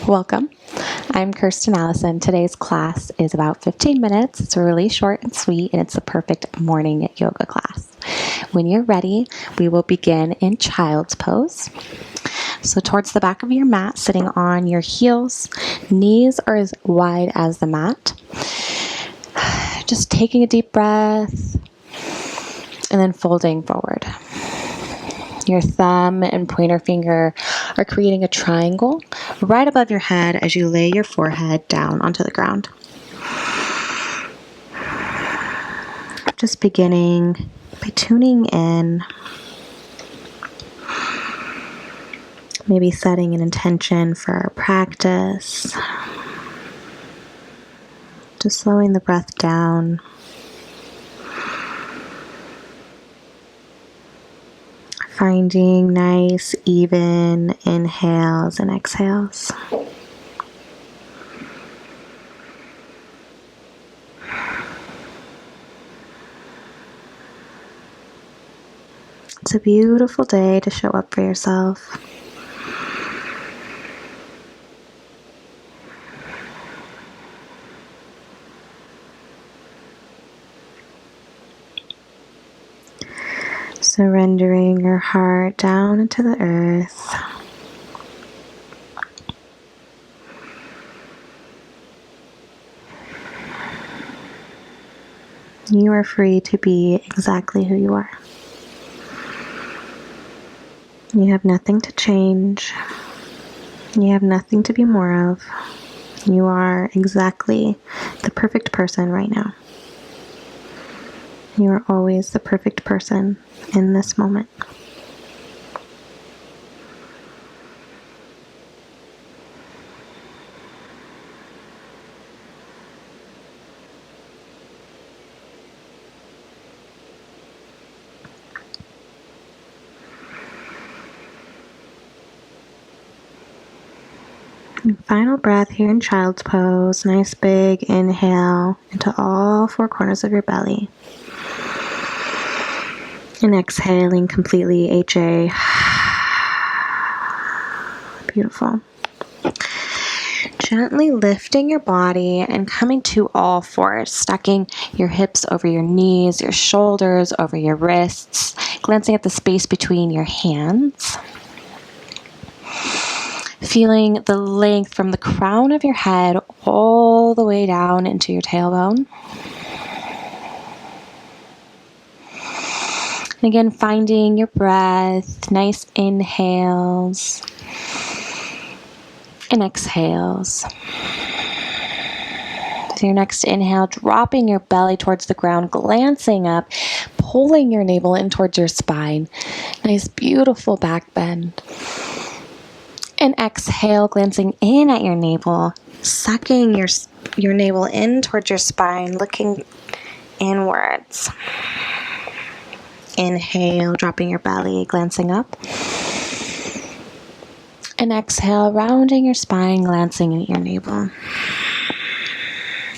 Welcome. I'm Kirsten Allison. Today's class is about 15 minutes. It's really short and sweet, and it's the perfect morning yoga class. When you're ready, we will begin in child's pose. So towards the back of your mat, sitting on your heels, knees are as wide as the mat. Just taking a deep breath and then folding forward. Your thumb and pointer finger are creating a triangle right above your head as you lay your forehead down onto the ground. Just beginning by tuning in, maybe setting an intention for our practice, just slowing the breath down. Finding nice, even inhales and exhales. It's a beautiful day to show up for yourself. Surrendering your heart down into the earth. You are free to be exactly who you are. You have nothing to change. You have nothing to be more of. You are exactly the perfect person right now. You are always the perfect person in this moment. And final breath here in child's pose. Nice big inhale into all four corners of your belly. And exhaling completely, HA. Beautiful. Gently lifting your body and coming to all fours, stacking your hips over your knees, your shoulders over your wrists, glancing at the space between your hands. Feeling the length from the crown of your head all the way down into your tailbone. And again, finding your breath, nice inhales and exhales. With your next inhale, dropping your belly towards the ground, glancing up, pulling your navel in towards your spine. Nice, beautiful back bend. And exhale, glancing in at your navel, sucking your navel in towards your spine, looking inwards. Inhale, dropping your belly, glancing up. And exhale, rounding your spine, glancing at your navel.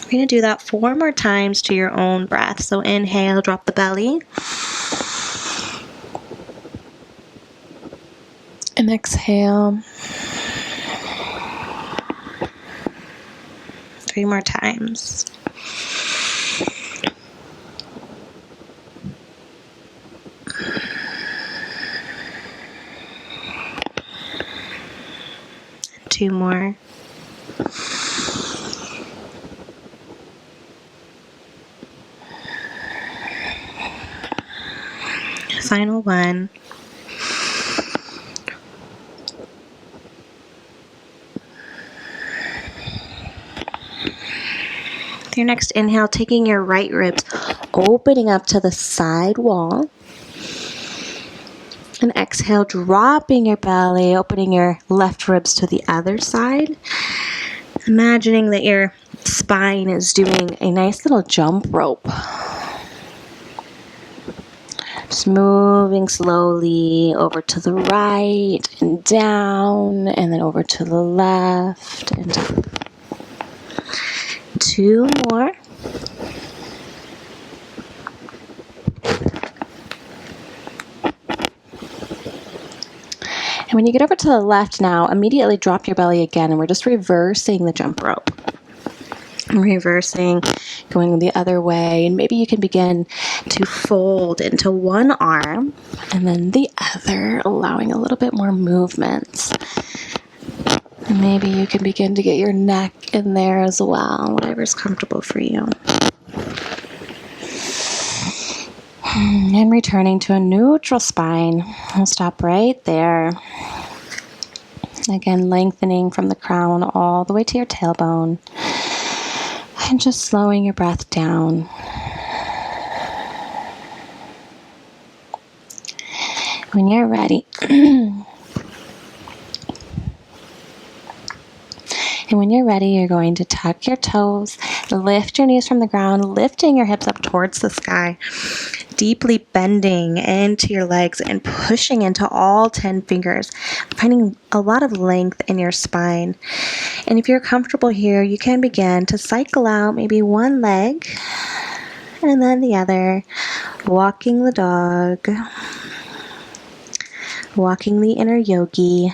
We're going to do that 4 more times to your own breath. So inhale, drop the belly. And exhale. 3 more times. Two more. Final one. With your next inhale, taking your right ribs, opening up to the side wall. And exhale, dropping your belly, opening your left ribs to the other side. Imagining that your spine is doing a nice little jump rope. Just moving slowly over to the right and down, and then over to the left and up. 2 more. And when you get over to the left now, immediately drop your belly again, and we're just reversing the jump rope. Reversing, going the other way, and maybe you can begin to fold into one arm and then the other, allowing a little bit more movement. Maybe you can begin to get your neck in there as well, whatever's comfortable for you. And returning to a neutral spine. I'll stop right there. Again, lengthening from the crown all the way to your tailbone. And just slowing your breath down. When you're ready. And when you're ready, you're going to tuck your toes, lift your knees from the ground, lifting your hips up towards the sky, deeply bending into your legs and pushing into all 10 fingers, finding a lot of length in your spine. And if you're comfortable here, you can begin to cycle out maybe one leg and then the other, walking the dog, walking the inner yogi.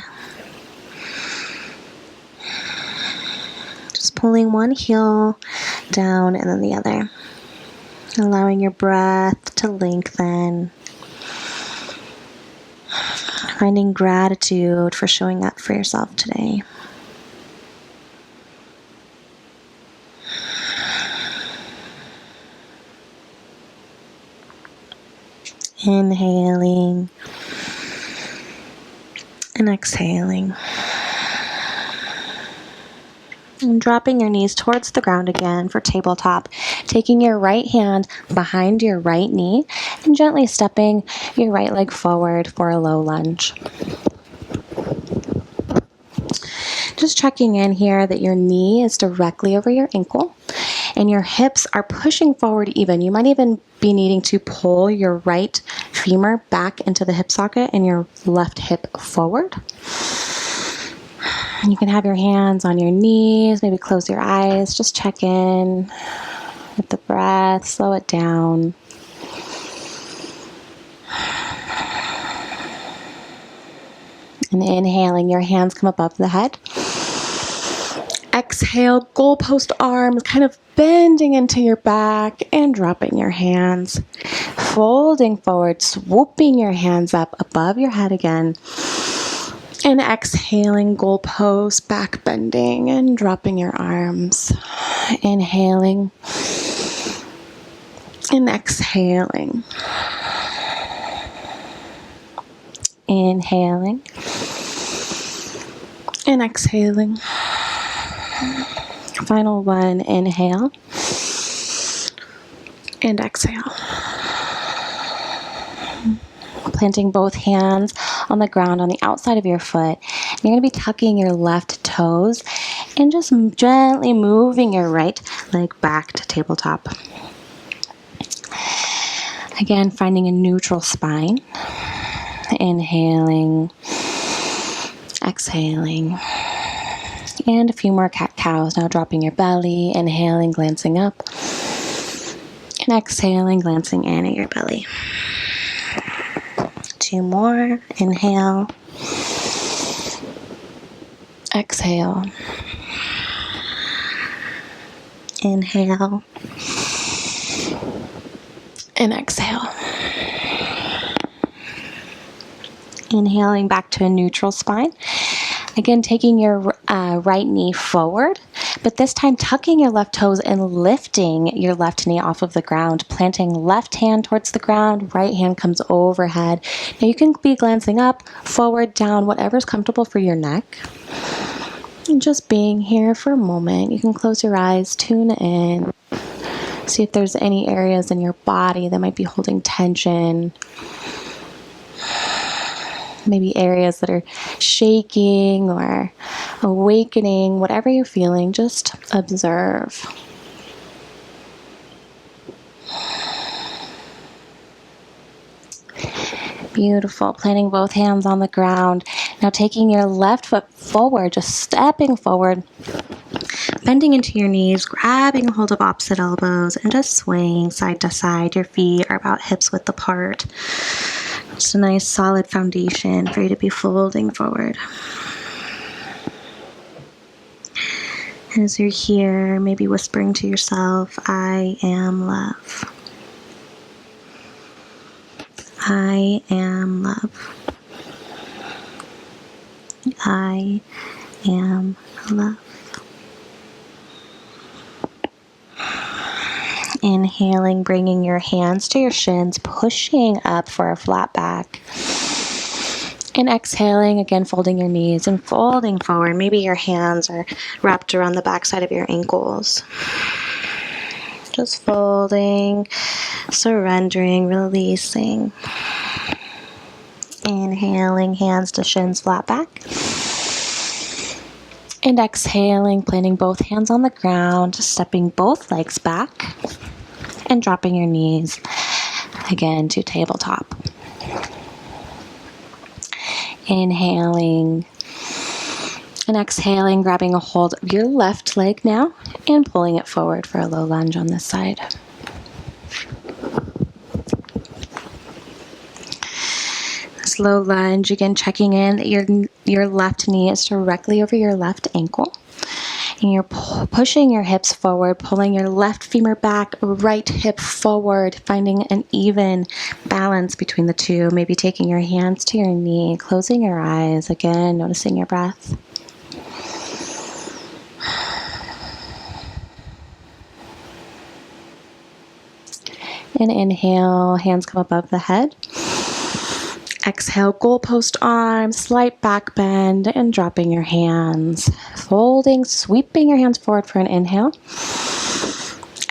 Pulling one heel down and then the other. Allowing your breath to lengthen. Finding gratitude for showing up for yourself today. Inhaling and exhaling. And dropping your knees towards the ground again for tabletop. Taking your right hand behind your right knee and gently stepping your right leg forward for a low lunge. Just checking in here that your knee is directly over your ankle and your hips are pushing forward even. You might even be needing to pull your right femur back into the hip socket and your left hip forward. You can have your hands on your knees, maybe close your eyes, just check in with the breath, slow it down. And inhaling, your hands come above the head. Exhale, goalpost arms kind of bending into your back and dropping your hands. Folding forward, swooping your hands up above your head again. And exhaling, goalpost, back bending and dropping your arms. Inhaling and exhaling. Inhaling and exhaling. Final one, inhale and exhale. Planting both hands on the ground on the outside of your foot. You're going to be tucking your left toes and just gently moving your right leg back to tabletop. Again, finding a neutral spine. Inhaling, exhaling. And a few more cat-cows. Now dropping your belly, inhaling, glancing up. And exhaling, glancing in at your belly. 2 more. Inhale. Exhale. Inhale. And exhale. Inhaling back to a neutral spine. Again, taking your right knee forward, but this time tucking your left toes and lifting your left knee off of the ground, planting left hand towards the ground, right hand comes overhead. Now you can be glancing up, forward, down, whatever's comfortable for your neck. And just being here for a moment. You can close your eyes, tune in, see if there's any areas in your body that might be holding tension. Maybe areas that are shaking or awakening, whatever you're feeling, just observe. Beautiful. Planting both hands on the ground. Now taking your left foot forward, just stepping forward, bending into your knees, grabbing a hold of opposite elbows, and just swaying side to side. Your feet are about hips width apart. It's a nice solid foundation for you to be folding forward. As you're here, maybe whispering to yourself, I am love. I am love. I am love. Inhaling, bringing your hands to your shins, pushing up for a flat back. And exhaling, again, folding your knees and folding forward. Maybe your hands are wrapped around the backside of your ankles. Just folding, surrendering, releasing. Inhaling, hands to shins, flat back. And exhaling, planting both hands on the ground, stepping both legs back, and dropping your knees again to tabletop. Inhaling and exhaling, grabbing a hold of your left leg now and pulling it forward for a low lunge on this side. This low lunge, again checking in that your left knee is directly over your left ankle. And you're pushing your hips forward, pulling your left femur back, right hip forward, finding an even balance between the two. Maybe taking your hands to your knee, closing your eyes, again, noticing your breath. And inhale, hands come above the head. Exhale, goalpost arms, slight back bend, and dropping your hands. Folding, sweeping your hands forward for an inhale.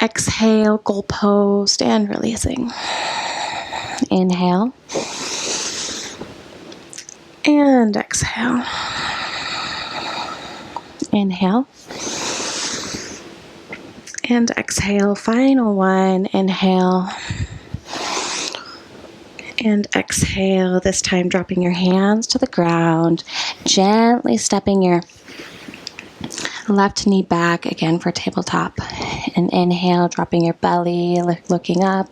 Exhale, goalpost, and releasing. Inhale. And exhale. Inhale. And exhale. Final one. Inhale. And exhale, this time dropping your hands to the ground, gently stepping your left knee back again for tabletop. And inhale, dropping your belly, looking up.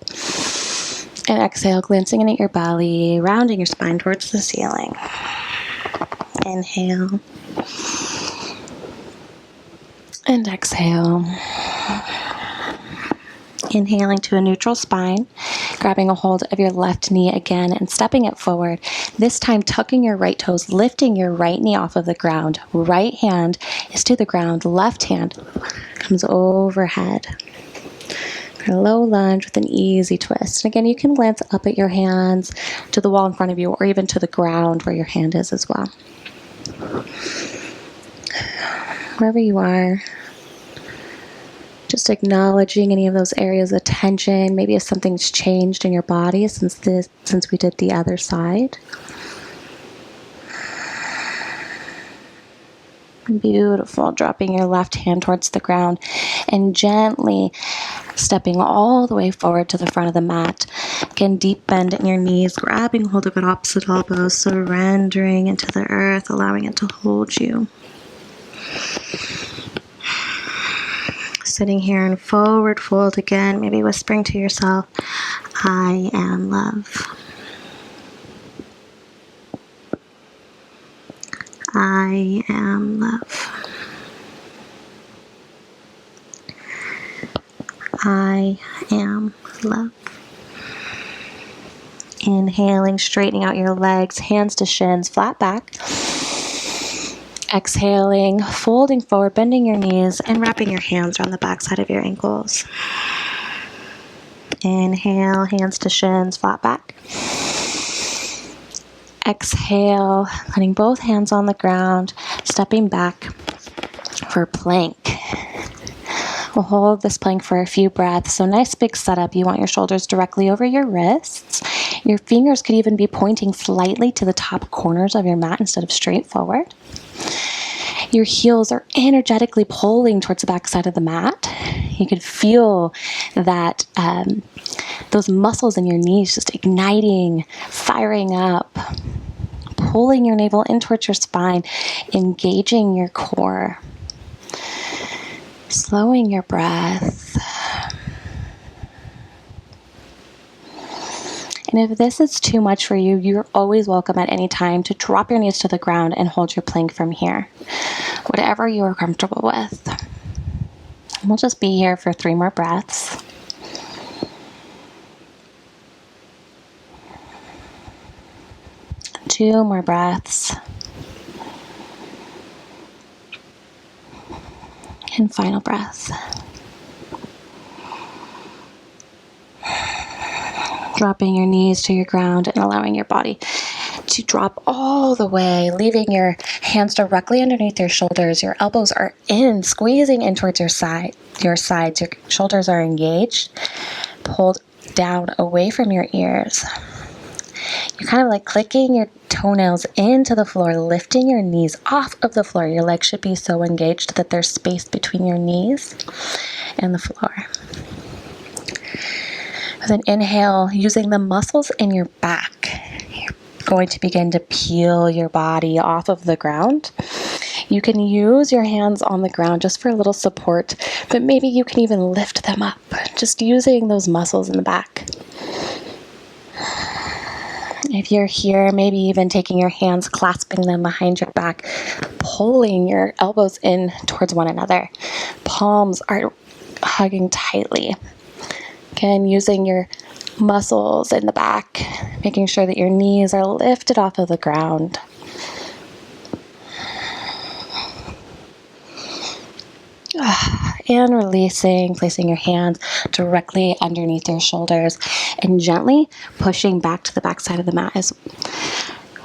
And exhale, glancing in at your belly, rounding your spine towards the ceiling. Inhale. And exhale. Inhaling to a neutral spine, grabbing a hold of your left knee again and stepping it forward. This time tucking your right toes, lifting your right knee off of the ground. Right hand is to the ground, left hand comes overhead. A low lunge with an easy twist. And again, you can glance up at your hands, to the wall in front of you, or even to the ground where your hand is as well. Wherever you are, just acknowledging any of those areas of tension. Maybe if something's changed in your body since we did the other side. Beautiful. Dropping your left hand towards the ground and gently stepping all the way forward to the front of the mat. Again, deep bend in your knees, grabbing hold of an opposite elbow, surrendering into the earth, allowing it to hold you. Sitting here in forward fold again, maybe whispering to yourself, I am love. I am love. I am love. Inhaling, straightening out your legs, hands to shins, flat back. Exhaling, folding forward, bending your knees, and wrapping your hands around the backside of your ankles. Inhale, hands to shins, flat back. Exhale, putting both hands on the ground, stepping back for plank. We'll hold this plank for a few breaths. So nice big setup. You want your shoulders directly over your wrists. Your fingers could even be pointing slightly to the top corners of your mat instead of straight forward. Your heels are energetically pulling towards the back side of the mat. You could feel that those muscles in your knees just igniting, firing up, pulling your navel in towards your spine, engaging your core, slowing your breath. And if this is too much for you, you're always welcome at any time to drop your knees to the ground and hold your plank from here. Whatever you are comfortable with. And we'll just be here for 3 more breaths. Two more breaths. And final breath. Dropping your knees to your ground and allowing your body to drop all the way, leaving your hands directly underneath your shoulders. Your elbows are in, squeezing in towards your sides. Your shoulders are engaged, pulled down away from your ears. You're kind of like clicking your toenails into the floor, lifting your knees off of the floor. Your legs should be so engaged that there's space between your knees and the floor. With an inhale, using the muscles in your back, you're going to begin to peel your body off of the ground. You can use your hands on the ground just for a little support, but maybe you can even lift them up, just using those muscles in the back. If you're here, maybe even taking your hands, clasping them behind your back, pulling your elbows in towards one another. Palms are hugging tightly. Again, using your muscles in the back, making sure that your knees are lifted off of the ground. And releasing, placing your hands directly underneath your shoulders and gently pushing back to the back side of the mat as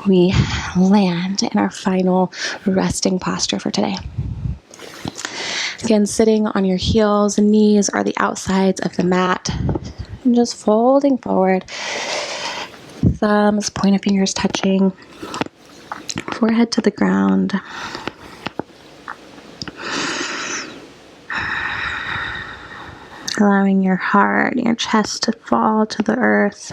we land in our final resting posture for today. Again, sitting on your heels, knees are the outsides of the mat, and just folding forward, thumbs, point of fingers touching, forehead to the ground. Allowing your heart and your chest to fall to the earth.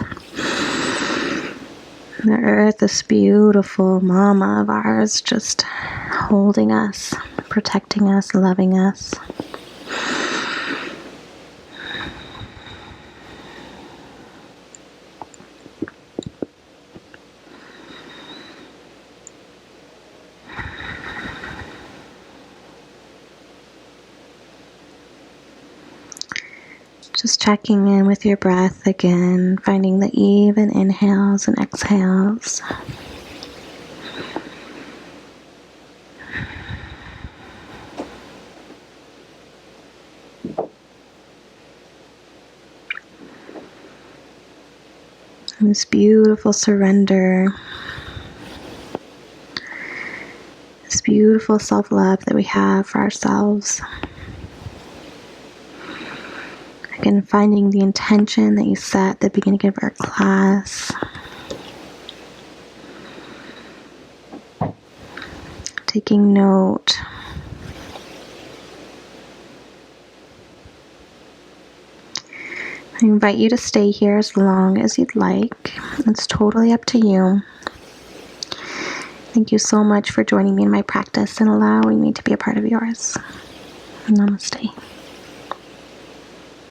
The earth, this beautiful mama of ours, just holding us, protecting us, loving us. Just checking in with your breath again, finding the even inhales and exhales. And this beautiful surrender, this beautiful self-love that we have for ourselves. Again, finding the intention that you set at the beginning of our class. Taking note. I invite you to stay here as long as you'd like. It's totally up to you. Thank you so much for joining me in my practice and allowing me to be a part of yours. Namaste.